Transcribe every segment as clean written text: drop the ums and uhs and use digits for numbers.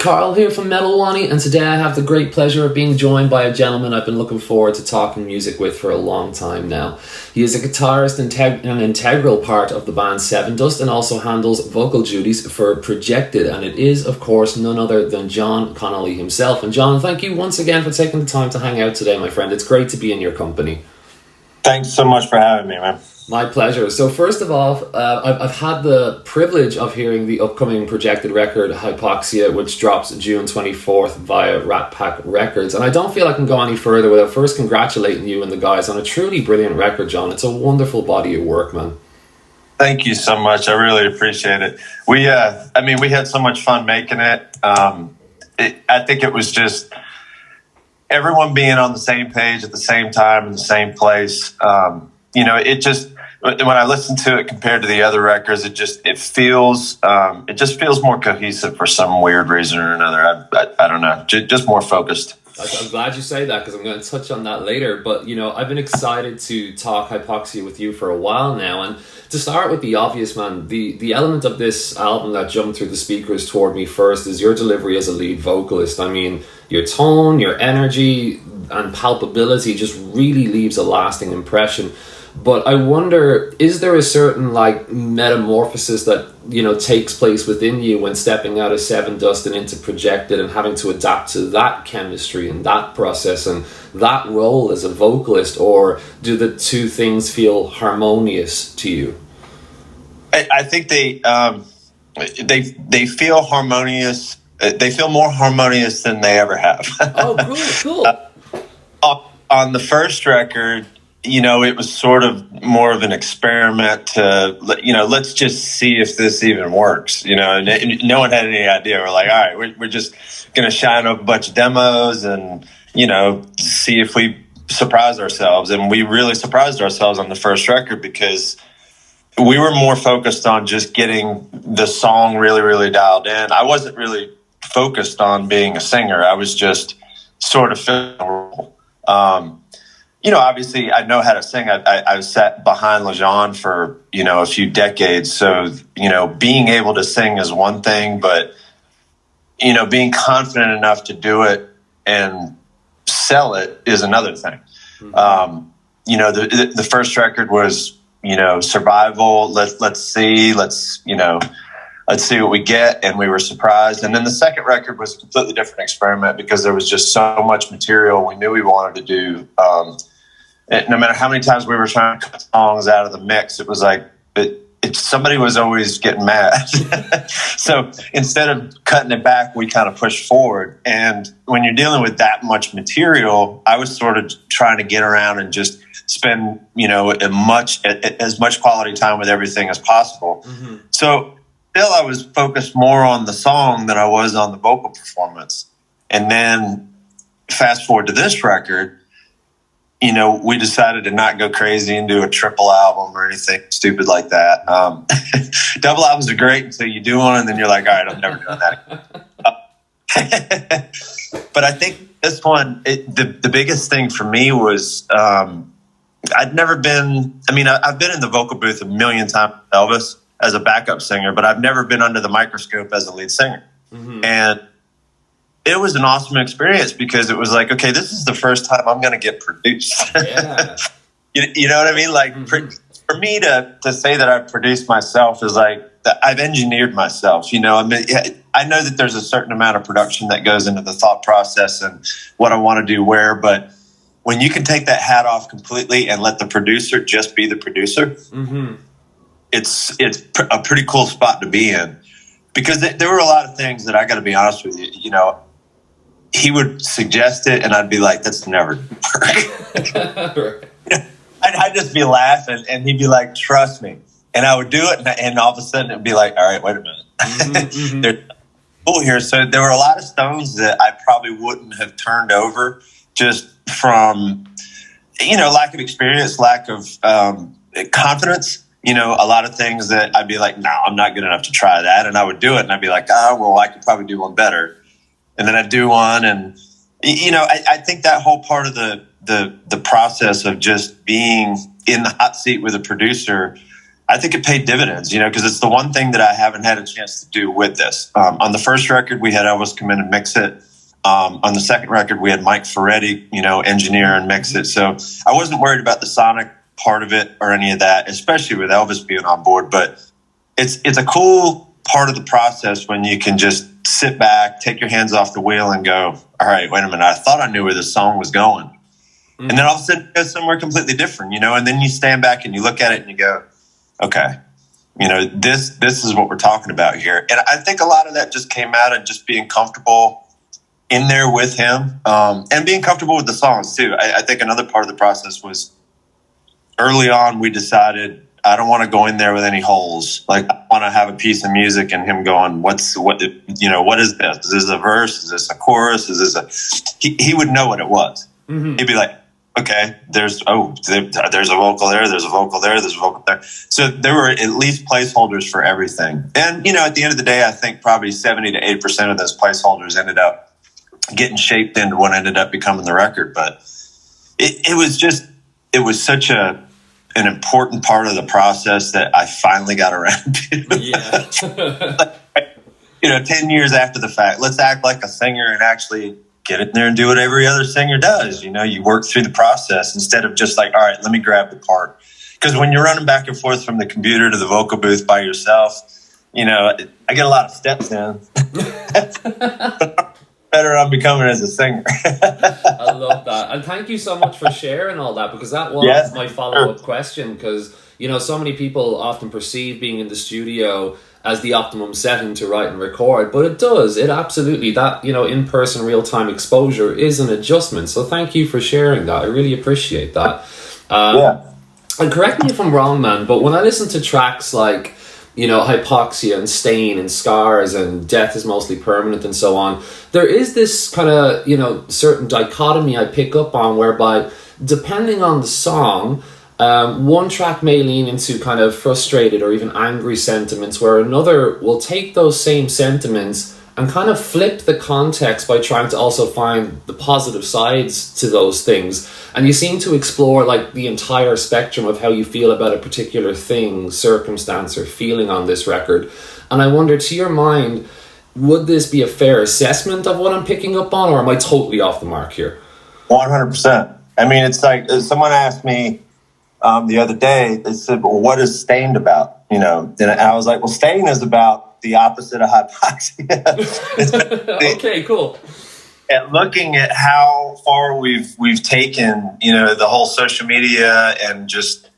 Carl here from Metal Wani, and today I have the great pleasure of being joined by a gentleman I've been looking forward to talking music with for a long time now. He is a guitarist and an integral part of the band Sevendust, and also handles vocal duties for Projected, and it is, of course, none other than John Connolly himself. And John, thank you once again for taking the time to hang out today, my friend. It's great to be in your company. Thanks so much for having me, man. My pleasure. So first of all, I've had the privilege of hearing the upcoming Projected record, Hypoxia, which drops June 24th via Rat Pak Records. And I don't feel I can go any further without first congratulating you and the guys on a truly brilliant record, John. It's a wonderful body of work, man. Thank you so much. I really appreciate it. We had so much fun making it. I think it was just everyone being on the same page at the same time in the same place. When I listen to it compared to the other records, it just feels more cohesive for some weird reason or another. I don't know, just more focused. I'm glad you say that, because I'm going to touch on that later. But, I've been excited to talk Hypoxia with you for a while now. And to start with the obvious, man, the element of this album that jumped through the speakers toward me first is your delivery as a lead vocalist. I mean, your tone, your energy and palpability just really leaves a lasting impression. But I wonder, is there a certain metamorphosis that takes place within you when stepping out of Sevendust and into Projected and having to adapt to that chemistry and that process and that role as a vocalist, or do the two things feel harmonious to you? I think they feel harmonious. They feel more harmonious than they ever have. Oh, cool. On the first record, it was sort of more of an experiment to, let's just see if this even works, and no one had any idea. We're like, all right, we're just going to shine up a bunch of demos and, see if we surprise ourselves. And we really surprised ourselves on the first record because we were more focused on just getting the song really, really dialed in. I wasn't really focused on being a singer. I was just sort of filling the role. Obviously I know how to sing. I've sat behind Lajon for, a few decades. So, being able to sing is one thing, but, being confident enough to do it and sell it is another thing. Mm-hmm. The first record was, survival. Let's see what we get. And we were surprised. And then the second record was a completely different experiment because there was just so much material we knew we wanted to do. No matter how many times we were trying to cut songs out of the mix, it was like somebody was always getting mad. So instead of cutting it back, we kind of pushed forward. And when you're dealing with that much material, I was sort of trying to get around and just spend, as much quality time with everything as possible. Mm-hmm. So still I was focused more on the song than I was on the vocal performance. And then fast forward to this record, we decided to not go crazy and do a triple album or anything stupid like that. Double albums are great until you do one, and then you're like, all right, I'm never doing that. But I think this one, the biggest thing for me was I've been in the vocal booth a million times with Elvis as a backup singer, but I've never been under the microscope as a lead singer. Mm-hmm. And it was an awesome experience because it was like, okay, this is the first time I'm going to get produced. Yeah. you know what I mean? Like mm-hmm. for me to say that I've produced myself is like I've engineered myself. I know that there's a certain amount of production that goes into the thought process and what I want to do where, but when you can take that hat off completely and let the producer just be the producer, mm-hmm. it's a pretty cool spot to be in. Because there were a lot of things that I got to be honest with you, he would suggest it, and I'd be like, "That's never gonna work." I'd just be laughing, and he'd be like, "Trust me," and I would do it, and all of a sudden it'd be like, "All right, wait a minute, mm-hmm. There's cool here." So there were a lot of stones that I probably wouldn't have turned over just from lack of experience, lack of confidence. A lot of things that I'd be like, "No, I'm not good enough to try that," and I would do it, and I'd be like, "Oh, well, I could probably do one better." And then I'd do one, and I think that whole part of the process of just being in the hot seat with a producer I think it paid dividends, because it's the one thing that I haven't had a chance to do with this. On the first record, we had Elvis come in and mix it. On the second record, we had Mike Ferretti, engineer and mix it. So I wasn't worried about the sonic part of it or any of that, especially with Elvis being on board. But it's a cool part of the process when you can just sit back, take your hands off the wheel and go, all right, wait a minute, I thought I knew where this song was going. And then all of a sudden it goes somewhere completely different, and then you stand back and you look at it and you go, okay, this is what we're talking about here. And I think a lot of that just came out of just being comfortable in there with him, and being comfortable with the songs too. I think another part of the process was early on, we decided I don't want to go in there with any holes. Like, I want to have a piece of music and him going, what is this? Is this a verse? Is this a chorus? Is this he would know what it was. Mm-hmm. He'd be like, okay, there's a vocal there, there's a vocal there, there's a vocal there. So there were at least placeholders for everything. And, at the end of the day, I think probably 70 to 80% of those placeholders ended up getting shaped into what ended up becoming the record. But it was such an important part of the process that I finally got around to. Yeah. 10 years after the fact, let's act like a singer and actually get in there and do what every other singer does. You work through the process instead of just like, all right, let me grab the part. Because when you're running back and forth from the computer to the vocal booth by yourself, I get a lot of steps in. Better I'm becoming as a singer. I love that. And thank you so much for sharing all that, because that was my follow-up question. Because, so many people often perceive being in the studio as the optimum setting to write and record, but it absolutely, that, in-person real-time exposure is an adjustment. So thank you for sharing that. I really appreciate that. And correct me if I'm wrong, man, but when I listen to tracks like, Hypoxia and Stain and Scars and Death is Mostly Permanent and so on, there is this kind of, certain dichotomy I pick up on whereby, depending on the song, one track may lean into kind of frustrated or even angry sentiments, where another will take those same sentiments and kind of flip the context by trying to also find the positive sides to those things. And you seem to explore like the entire spectrum of how you feel about a particular thing, circumstance, or feeling on this record. And I wonder, to your mind, would this be a fair assessment of what I'm picking up on, or am I totally off the mark here? 100%. I mean, it's like someone asked me the other day, they said, well, what is Stained about? And I was like, well, Stain is about the opposite of Hypoxia. Okay, cool. And looking at how far we've taken, the whole social media, and just,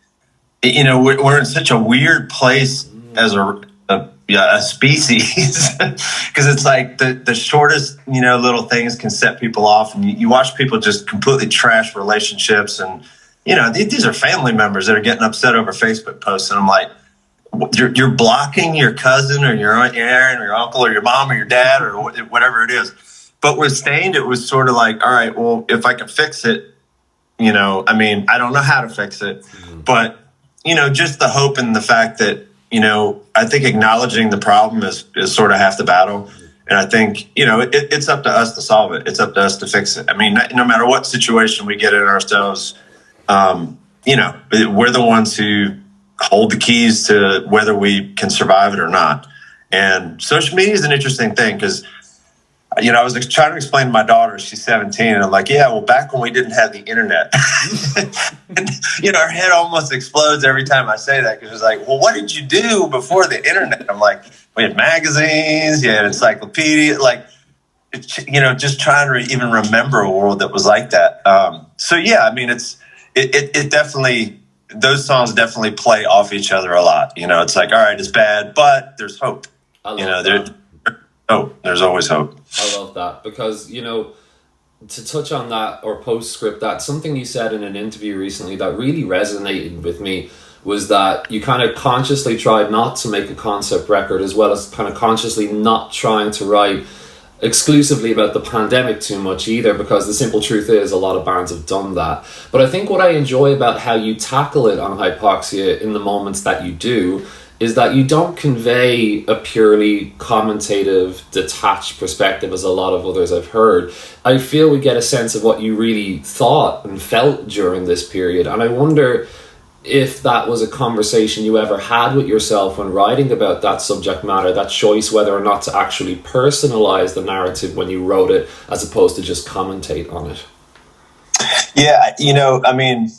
we're in such a weird place as a species, because it's like the shortest, little things can set people off, and you watch people just completely trash relationships, and these are family members that are getting upset over Facebook posts, and I'm like, you're blocking your cousin or your aunt, your aunt, or your uncle or your mom or your dad or whatever it is. But with Stained, it was sort of like, all right, well, if I can fix it, I don't know how to fix it, but just the hope and the fact that I think acknowledging the problem is sort of half the battle. And I think, it's up to us to solve it. It's up to us to fix it. I mean, no matter what situation we get in ourselves, we're the ones who hold the keys to whether we can survive it or not. And social media is an interesting thing because, I was trying to explain to my daughter, she's 17, and I'm like, yeah, well, back when we didn't have the internet, and, her head almost explodes every time I say that, because it's like, well, what did you do before the internet? I'm like, we had magazines, you had encyclopedia, like, just trying to even remember a world that was like that. So yeah, I mean, it definitely, those songs definitely play off each other a lot. It's like, all right, it's bad, but there's hope. There's always hope. I love that, because, to touch on that, or postscript that, something you said in an interview recently that really resonated with me was that you kind of consciously tried not to make a concept record, as well as kind of consciously not trying to write exclusively about the pandemic too much either, because the simple truth is a lot of bands have done that. But I think what I enjoy about how you tackle it on Hypoxia in the moments that you do is that you don't convey a purely commentative, detached perspective as a lot of others I've heard. I feel we get a sense of what you really thought and felt during this period. And I wonder, if that was a conversation you ever had with yourself when writing about that subject matter, that choice whether or not to actually personalize the narrative when you wrote it, as opposed to just commentate on it. Yeah, you know, I mean,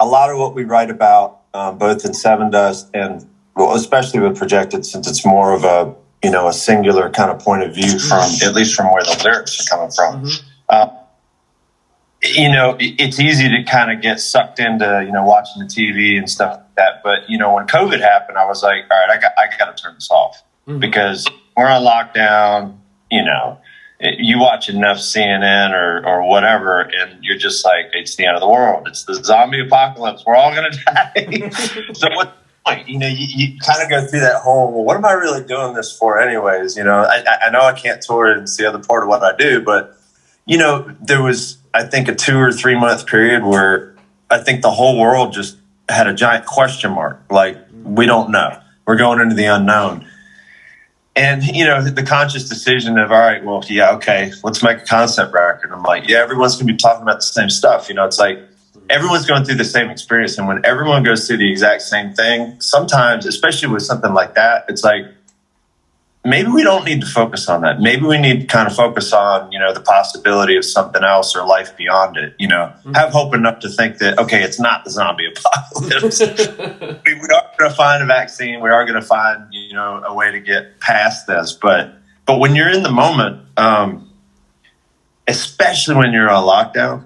a lot of what we write about, both in Sevendust and, well, especially with Projected, since it's more of a, you know, a singular kind of point of view from, at least from where the lyrics are coming from. You know, it's easy to kind of get sucked into, you know, watching the TV and stuff like that. But, you know, when COVID happened, I was like, all right, I got to turn this off because we're on lockdown. You know, you watch enough CNN or whatever, and you're just like, it's the end of the world. It's the zombie apocalypse. We're all going to die. So what's the point? You know, you kind of go through that whole, well, what am I really doing this for anyways? You know, I know I can't tour it. It's the other part of what I do, but, you know, there was, I think, a 2 or 3 month period where I think the whole world just had a giant question mark. Like, we don't know. We're going into the unknown. And, you know, the conscious decision of, all right, well, yeah, okay, let's make a concept record. I'm like, yeah, everyone's going to be talking about the same stuff. You know, it's like everyone's going through the same experience. And when everyone goes through the exact same thing, sometimes, especially with something like that, it's like, maybe we don't need to focus on that. Maybe we need to kind of focus on, you know, the possibility of something else or life beyond it, you know, have hope enough to think that, okay, it's not the zombie apocalypse. we are going to find a vaccine. We are going to find, you know, a way to get past this. But when you're in the moment, especially when you're on lockdown,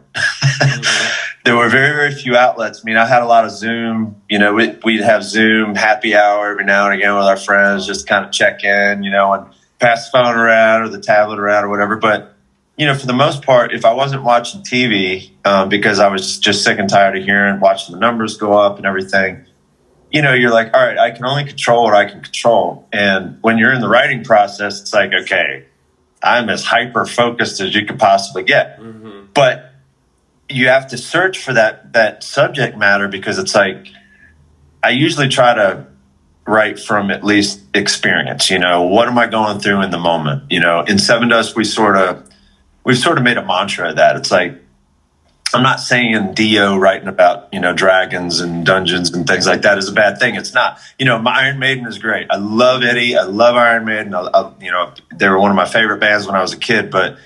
there were very, very few outlets. I mean, I had a lot of Zoom, you know, we'd have Zoom happy hour every now and again with our friends, just kind of check in, you know, and pass the phone around or the tablet around or whatever. But, you know, for the most part, if I wasn't watching TV, because I was just sick and tired of watching the numbers go up and everything, you know, you're like, all right, I can only control what I can control. And when you're in the writing process, it's like, okay, I'm as hyper focused as you could possibly get. But you have to search for that subject matter, because it's like, I usually try to write from at least experience. You know, what am I going through in the moment? You know, in Sevendust, we've sort of made a mantra of that. It's like, I'm not saying Dio writing about, you know, dragons and dungeons and things like that is a bad thing. It's not. You know, my Iron Maiden is great. I love Eddie. I love Iron Maiden. You know, they were one of my favorite bands when I was a kid, but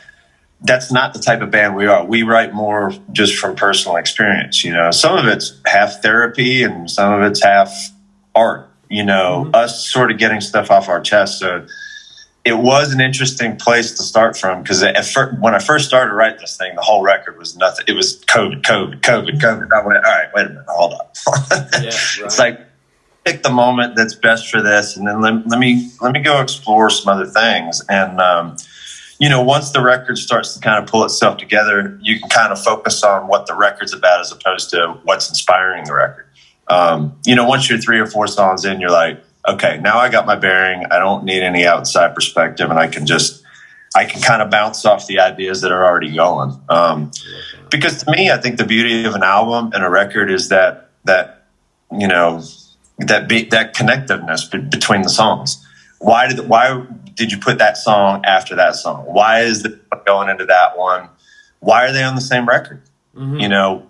that's not the type of band we are. We write more just from personal experience. You know, some of it's half therapy and some of it's half art, you know, us sort of getting stuff off our chest. So it was an interesting place to start from, because when I first started writing this thing, the whole record was nothing. It was COVID. I went, all right, wait a minute, hold up. Yeah, right. It's like, pick the moment that's best for this, and then let me go explore some other things. And you know, once the record starts to kind of pull itself together, you can kind of focus on what the record's about as opposed to what's inspiring the record. You know, once you're 3 or 4 songs in, you're like, okay, now I got my bearing. I don't need any outside perspective, and I can kind of bounce off the ideas that are already going. Because to me, I think the beauty of an album and a record is that you know, that connectiveness between the songs. Why did you put that song after that song? Why is it going into that one? Why are they on the same record? You know,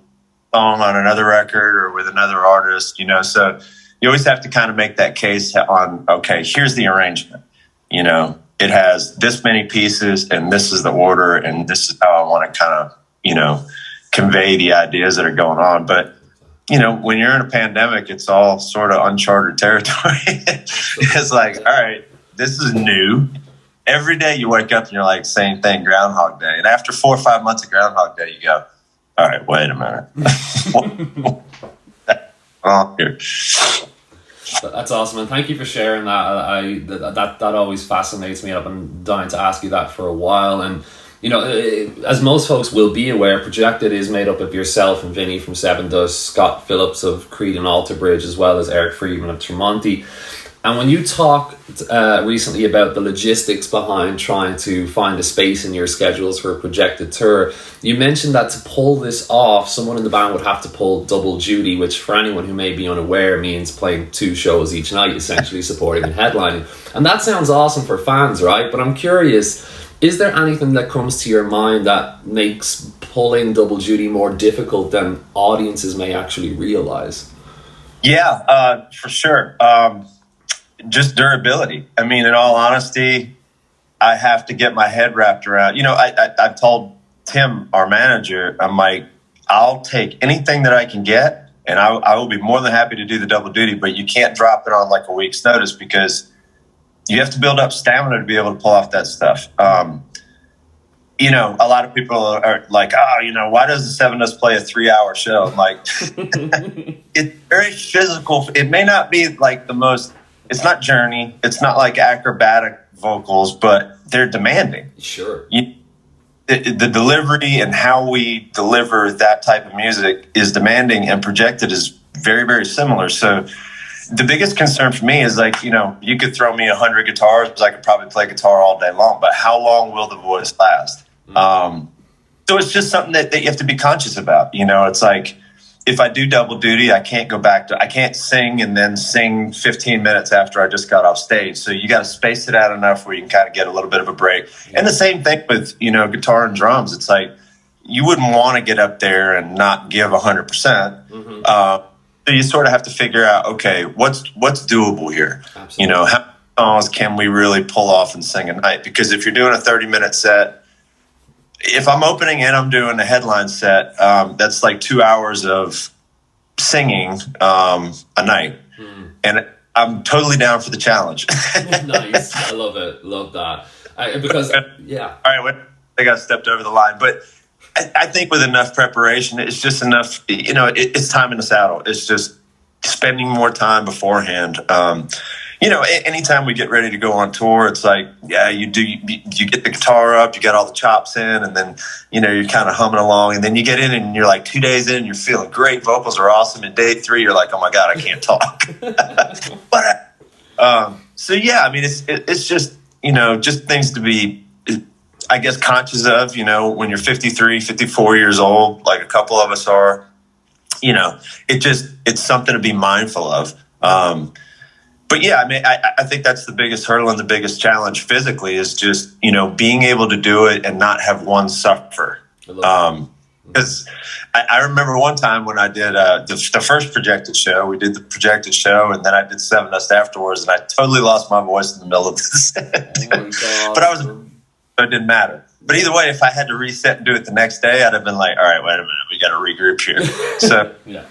song on another record or with another artist, you know, so you always have to kind of make that case on, okay, here's the arrangement. You know, it has this many pieces and this is the order and this is how I want to kind of, you know, convey the ideas that are going on. But, you know, when you're in a pandemic, it's all sort of uncharted territory. It's like, all right, this is new. Every day you wake up and you're like, same thing, Groundhog Day. And after 4 or 5 months of Groundhog Day, you go, all right, wait a minute. Oh, here. That's awesome, and thank you for sharing that. That always fascinates me. I've been dying to ask you that for a while. And you know, as most folks will be aware, Projected is made up of yourself and Vinny from Sevendust, Scott Phillips of Creed and Alter Bridge, as well as Eric Friedman of Tremonti. And when you talked recently about the logistics behind trying to find a space in your schedules for a projected tour, you mentioned that to pull this off, someone in the band would have to pull double duty, which for anyone who may be unaware means playing 2 shows each night, essentially supporting and headlining. And that sounds awesome for fans, right? But I'm curious, is there anything that comes to your mind that makes pulling double duty more difficult than audiences may actually realize? Yeah, for sure. Just durability. I mean, in all honesty, I have to get my head wrapped around. You know, I've told Tim, our manager, I'm like, I'll take anything that I can get, and I will be more than happy to do the double duty, but you can't drop it on like a week's notice because you have to build up stamina to be able to pull off that stuff. You know, a lot of people are like, oh, you know, why does the Sevendust play a 3-hour show? I'm like, it's very physical. It may not be like the most, it's not Journey. It's not like acrobatic vocals, but they're demanding. Sure. The delivery and how we deliver that type of music is demanding, and Projected is very, very similar. So the biggest concern for me is like, you know, you could throw me 100 guitars, I could probably play guitar all day long, but how long will the voice last? So it's just something that you have to be conscious about. You know, it's like, if I do double duty, I can't sing and then sing 15 minutes after I just got off stage. So you got to space it out enough where you can kind of get a little bit of a break. Yeah. And the same thing with, you know, guitar and drums. It's like, you wouldn't want to get up there and not give 100%. So you sort of have to figure out, okay, what's doable here? Absolutely. You know, how many songs can we really pull off and sing a night? Because if you're doing a 30-minute set, if I'm opening and I'm doing a headline set, that's like 2 hours of singing a night. And I'm totally down for the challenge. Nice. I love it. Love that. Because, yeah. All right, I got stepped over the line. But I think with enough preparation, it's just enough, you know, it's time in the saddle. It's just spending more time beforehand. You know, anytime we get ready to go on tour, it's like, yeah, you get the guitar up, you got all the chops in, and then, you know, you're kind of humming along, and then you get in and you're like 2 days in, you're feeling great, vocals are awesome, and day 3, you're like, oh my God, I can't talk. But, so yeah, I mean, it's just, you know, just things to be, I guess, conscious of, you know, when you're 53, 54 years old, like a couple of us are, you know, it's something to be mindful of. But yeah, I mean, I think that's the biggest hurdle and the biggest challenge physically is just, you know, being able to do it and not have one suffer. Because I remember one time when I did the first Projected show, we did the Projected show, and then I did Sevendust afterwards, and I totally lost my voice in the middle of the set. But it didn't matter. But either way, if I had to reset and do it the next day, I'd have been like, all right, wait a minute, we got to regroup here. So, yeah.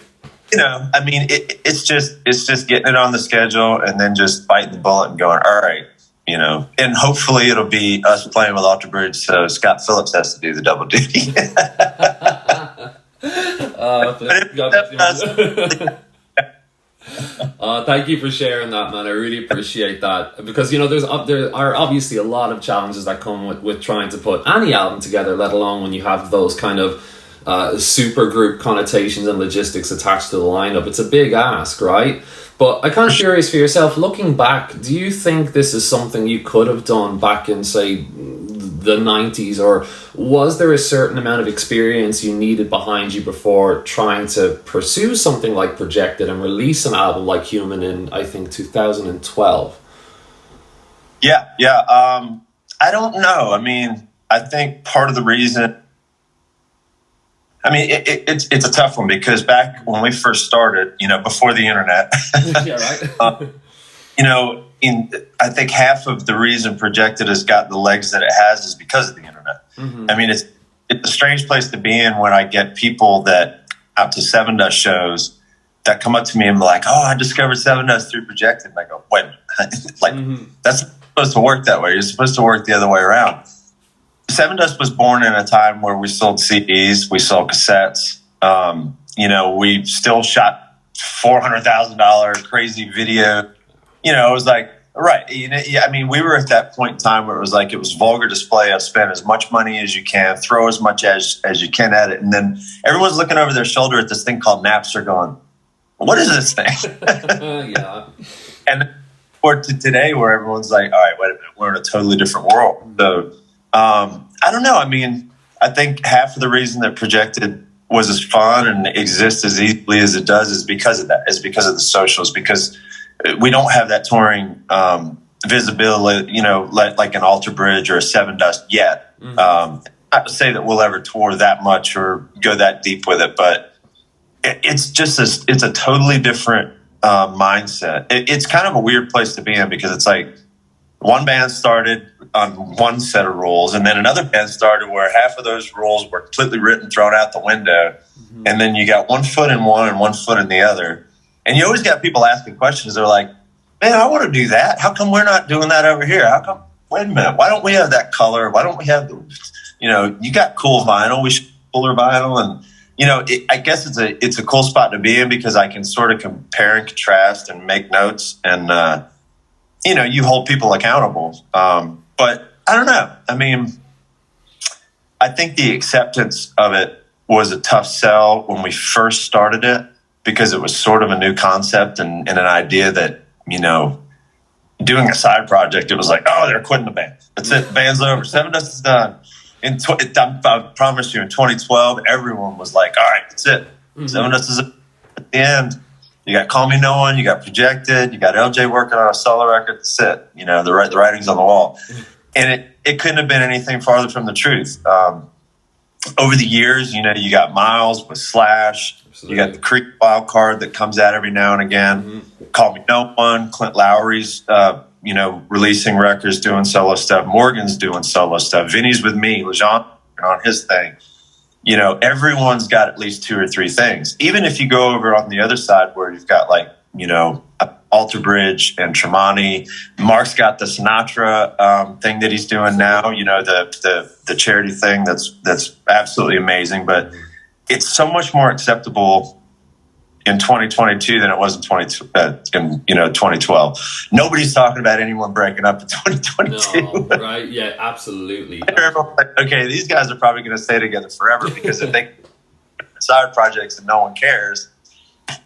You know, I mean, it's just getting it on the schedule and then just biting the bullet and going, all right, you know, and hopefully it'll be us playing with Alter Bridge, so Scott Phillips has to do the double duty. Thank you for sharing that, man. I really appreciate that, because, you know, there are obviously a lot of challenges that come with trying to put any album together, let alone when you have those kind of super group connotations and logistics attached to the lineup. It's a big ask, right? But I'm kind of curious for yourself, looking back, do you think this is something you could have done back in, say, the 90s, or was there a certain amount of experience you needed behind you before trying to pursue something like Projected and release an album like Human in, I think, 2012? Yeah. I don't know. I mean, I think part of the reason, I mean, it's a tough one, because back when we first started, you know, before the internet, yeah, right. You know, I think half of the reason Projected has got the legs that it has is because of the internet. I mean, it's a strange place to be in when I get people that out to Sevendust shows that come up to me and be like, oh, I discovered Sevendust through Projected. And I go, wait a minute. Like, that's not supposed to work that way. You're supposed to work the other way around. Sevendust was born in a time where we sold CDs, we sold cassettes. You know, we still shot $400,000 crazy video. You know, it was like, right. You know, yeah, I mean, we were at that point in time where it was like, it was vulgar display of spend as much money as you can, throw as much as you can at it. And then everyone's looking over their shoulder at this thing called Napster going, what is this thing? Yeah. And or to today where everyone's like, all right, wait a minute, we're in a totally different world. So, I don't know. I mean, I think half of the reason that Projected was as fun and exists as easily as it does is because of that. It's because of the socials, because we don't have that touring visibility, you know, like an Alter Bridge or a Sevendust yet. Not to say that we'll ever tour that much or go that deep with it, but it's just it's a totally different mindset. It's kind of a weird place to be in because it's like one band started on one set of rules, and then another band started where half of those rules were completely written, thrown out the window, and then you got 1 foot in one and 1 foot in the other. And you always got people asking questions. They're like, man, I want to do that. How come we're not doing that over here? How come, wait a minute, why don't we have that color? Why don't we have the, you got cool vinyl, we should cooler vinyl. And, I guess it's a cool spot to be in because I can sort of compare and contrast and make notes and, you hold people accountable. But I don't know. I mean, I think the acceptance of it was a tough sell when we first started it because it was sort of a new concept and an idea that, doing a side project, it was like, oh, they're quitting the band. That's it. The band's over. Sevendust is done. I promise you, in 2012, everyone was like, all right, that's it. Sevendust is at the end. You got Call Me No One, you got Projected, you got LJ working on a solo record. That's it. The writing's on the wall. And it couldn't have been anything farther from the truth. Over the years, you got Miles with Slash. Absolutely. You got the Creek wild card that comes out every now and again. Call Me No One. Clint Lowry's, releasing records, doing solo stuff. Morgan's doing solo stuff. Vinny's with me. Lajon on his thing. Everyone's got at least 2 or 3 things. Even if you go over on the other side where you've got Alter Bridge and Tremonti. Mark's got the Sinatra thing that he's doing now, the charity thing that's absolutely amazing. But it's so much more acceptable in 2022 than it was in 2012. Nobody's talking about anyone breaking up in 2022. No, right? Yeah, absolutely. Okay, these guys are probably going to stay together forever because if they side projects and no one cares,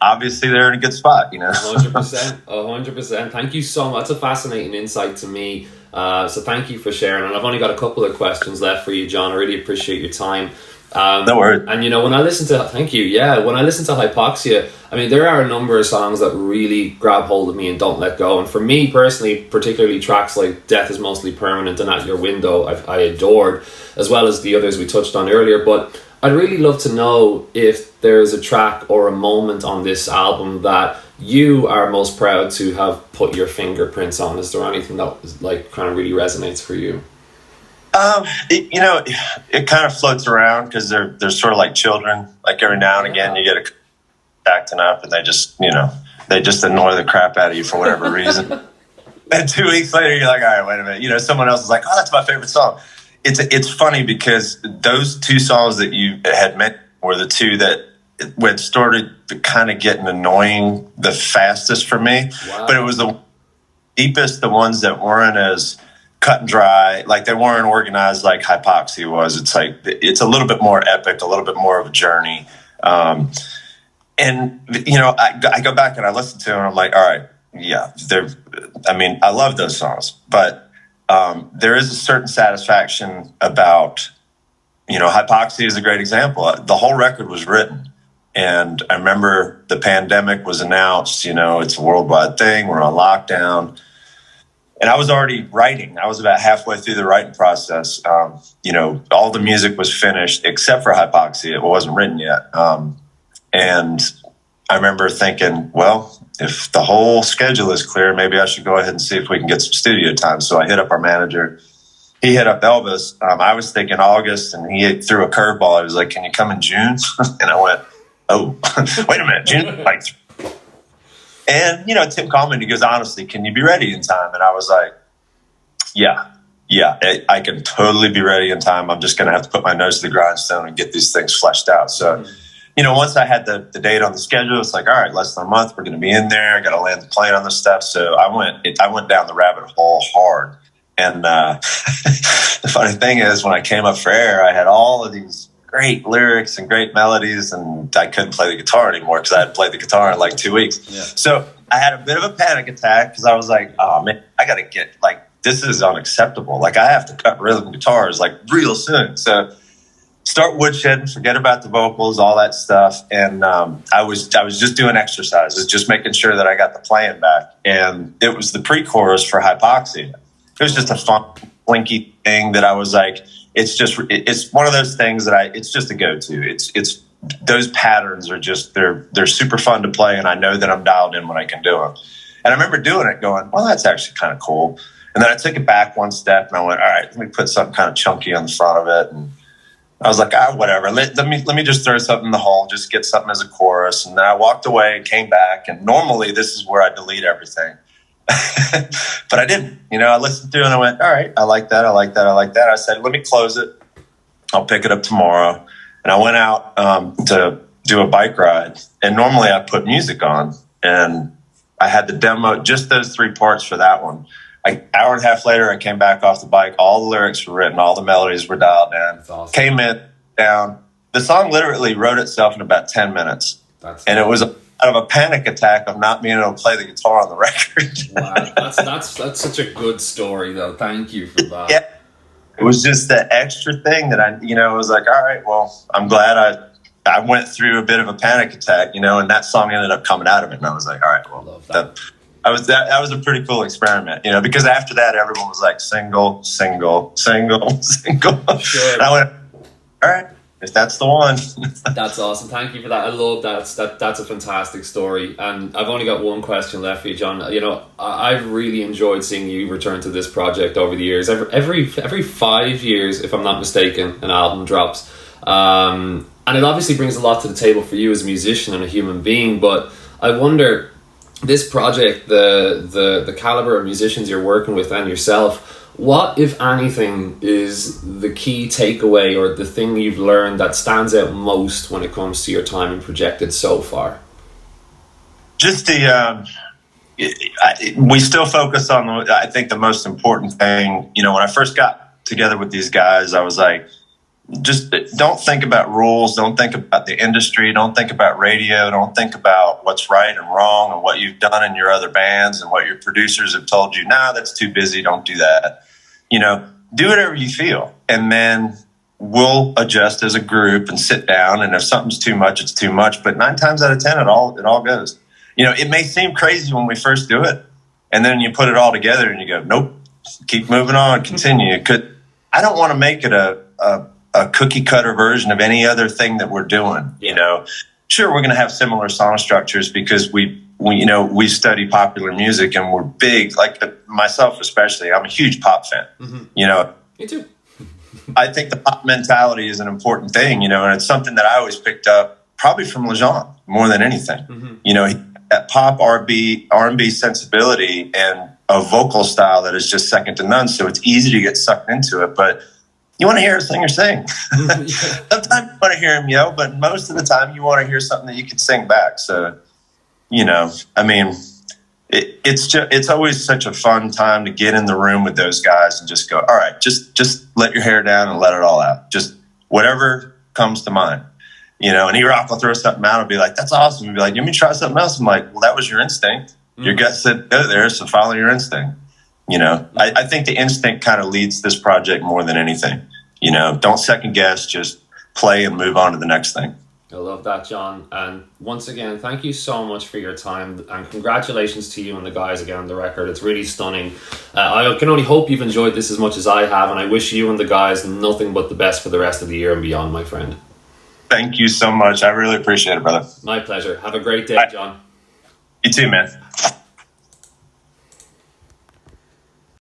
obviously they're in a good spot, 100%. Thank you so much. That's a fascinating insight to me. So thank you for sharing. And I've only got a couple of questions left for you, John. I really appreciate your time. No worries. And when I listen to Hypoxia, I mean, there are a number of songs that really grab hold of me and don't let go. And for me personally, particularly tracks like Death Is Mostly Permanent and At Your Window, I adored, as well as the others we touched on earlier. But I'd really love to know if there's a track or a moment on this album that you are most proud to have put your fingerprints on. Is there anything that kind of really resonates for you? It kind of floats around because they're sort of like children. Like every now and again, you get a acting up, and they just annoy the crap out of you for whatever reason. And 2 weeks later, you're like, all right, wait a minute. Someone else is like, oh, that's my favorite song. It's funny because those 2 songs that you had mentioned were the 2 that when started kind of getting annoying the fastest for me. Wow. But it was the deepest, the ones that weren't as cut and dry, like they weren't organized like Hypoxia was. It's like it's a little bit more epic, a little bit more of a journey. I go back and I listen to them and I'm like, all right, yeah, I love those songs, but there is a certain satisfaction about, Hypoxia is a great example. The whole record was written. And I remember the pandemic was announced, it's a worldwide thing. We're on lockdown. And I was already writing. I was about halfway through the writing process. All the music was finished except for Hypoxia. It wasn't written yet. And I remember thinking, well, if the whole schedule is clear, maybe I should go ahead and see if we can get some studio time. So I hit up our manager. He hit up Elvis. I was thinking August, and he threw a curveball. He was like, can you come in June? And I went, oh, wait a minute, June? And, Tim called me and he goes, honestly, can you be ready in time? And I was like, yeah, I can totally be ready in time. I'm just going to have to put my nose to the grindstone and get these things fleshed out. So, once I had the date on the schedule, it's like, all right, less than a month, we're going to be in there. I got to land the plane on this stuff. So I went down the rabbit hole hard. And the funny thing is when I came up for air, I had all of these great lyrics and great melodies, and I couldn't play the guitar anymore because I had played the guitar in like 2 weeks. Yeah. So I had a bit of a panic attack because I was like, oh man, I got to get this is unacceptable. I have to cut rhythm guitars real soon. So start woodshedding, forget about the vocals, all that stuff. And I was just doing exercises, just making sure that I got the playing back. And it was the pre-chorus for Hypoxia. It was just a fun, blinky thing that I was like, it's one of those things that it's just a go-to. It's those patterns are just, they're super fun to play. And I know that I'm dialed in when I can do them. And I remember doing it going, well, that's actually kind of cool. And then I took it back one step and I went, all right, let me put something kind of chunky on the front of it. And I was like, whatever. Let me just throw something in the hole, just get something as a chorus. And then I walked away and came back. And normally this is where I delete everything. But I didn't. I listened through and I went, all right, I like that. I said, let me close it. I'll pick it up tomorrow. And I went out to do a bike ride. And normally I put music on. And I had the demo, just those 3 parts for that one. An hour and a half later, I came back off the bike. All the lyrics were written. All the melodies were dialed in. That's awesome. Came in, down. The song literally wrote itself in about 10 minutes. And it was out of a panic attack of not being able to play the guitar on the record. Wow, that's such a good story, though. Thank you for that. Yeah, it was just that extra thing that I was like, all right, well, I'm glad I went through a bit of a panic attack, and that song ended up coming out of it. And I was like, all right, well, that was a pretty cool experiment, because after that, everyone was like single, single, single, single. Sure. And I went, all right, if that's the one. That's awesome. Thank you for that. I love that. That's a fantastic story. And I've only got one question left for you, John. I've really enjoyed seeing you return to this project over the years. Every 5 years, if I'm not mistaken, an album drops. And it obviously brings a lot to the table for you as a musician and a human being. But I wonder, this project, the caliber of musicians you're working with and yourself, what, if anything, is the key takeaway or the thing you've learned that stands out most when it comes to your time in Projected so far? Just we still focus on, I think, the most important thing. When I first got together with these guys, I was like, just don't think about rules. Don't think about the industry. Don't think about radio. Don't think about what's right and wrong and what you've done in your other bands and what your producers have told you. Nah, that's too busy. Don't do that. Do whatever you feel. And then we'll adjust as a group and sit down. And if something's too much, it's too much. But 9 times out of 10, it all goes. It may seem crazy when we first do it. And then you put it all together and you go, nope, keep moving on, continue. I don't want to make it a cookie cutter version of any other thing that we're doing. Sure, we're going to have similar song structures because we study popular music and we're big, like myself especially. I'm a huge pop fan. Mm-hmm. Me too. I think the pop mentality is an important thing, and it's something that I always picked up probably from Lajon more than anything. Mm-hmm. That pop R&B sensibility and a vocal style that is just second to none. So it's easy to get sucked into it, but you want to hear a singer sing. Sometimes you want to hear him yell, but most of the time you want to hear something that you can sing back. So, it's always such a fun time to get in the room with those guys and just go, all right, just let your hair down and let it all out. Just whatever comes to mind, and E-Rock will throw something out and be like, that's awesome. And be like, you want me to try something else? I'm like, well, that was your instinct. Mm-hmm. Your gut said go there, so follow your instinct. I think the instinct kind of leads this project more than anything. Don't second guess, just play and move on to the next thing. I love that, John. And once again, thank you so much for your time and congratulations to you and the guys again on the record. It's really stunning. I can only hope you've enjoyed this as much as I have, and I wish you and the guys nothing but the best for the rest of the year and beyond, my friend. Thank you so much. I really appreciate it, brother. My pleasure. Have a great day, John. You too, man.